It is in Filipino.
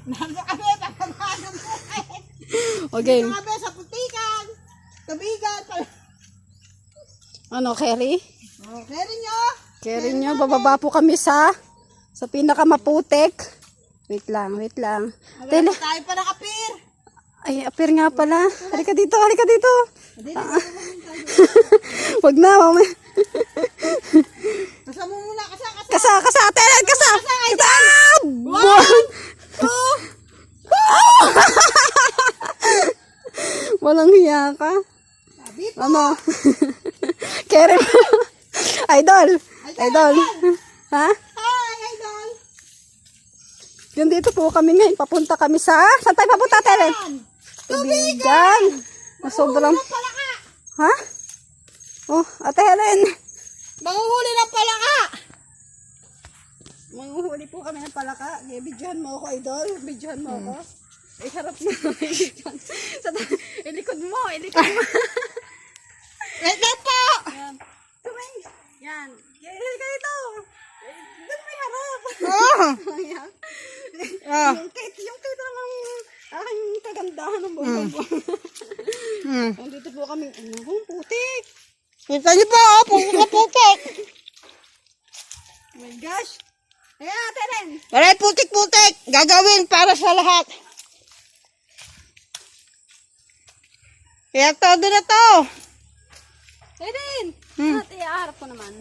Nandun kami, pagkakaan ng buhay. Okay. Dito kami sa putikan. Tubigan. Ano, Kerry? Oh, meron nyo. Kerry nyo, bababa po kami sa pinakamaputik. Wait lang. Wala pa tayo pa nakapir. Ay, apir nga pala. Halika dito. Hindi, Wag na, mamaya. Kasa mo muna, kasa. Kasa, ate, kasa. Walang hiya ka. Sabi po. Ano? Kerry mo. Idol. Ha? Hi, idol. Yun dito po kami ngayon. Papunta kami sa... Saan tayo papunta, Tere? Tubigan. Sobrang... Palaka. Ha? Oh, Ate Helen. Manguhuli ng palaka. Manguhuli po kami ng palaka. Bidyohan mo ako, idol. Bidyohan mo ako. Ay, harap mo. Ilikod mo. Wait lang po. Yan. Tumay. Yan. Halika dito. Doon may harap. Yan. Yung kaya namang aking kagandahan ng buhay. Nandito po kami. Ano, putik. Kita niyo po, putik. Oh my gosh. Ayan, Ate Helen. Maray putik-putik. Gagawin para sa lahat. Kaya todo na to. Helen. Ate, harap ko naman.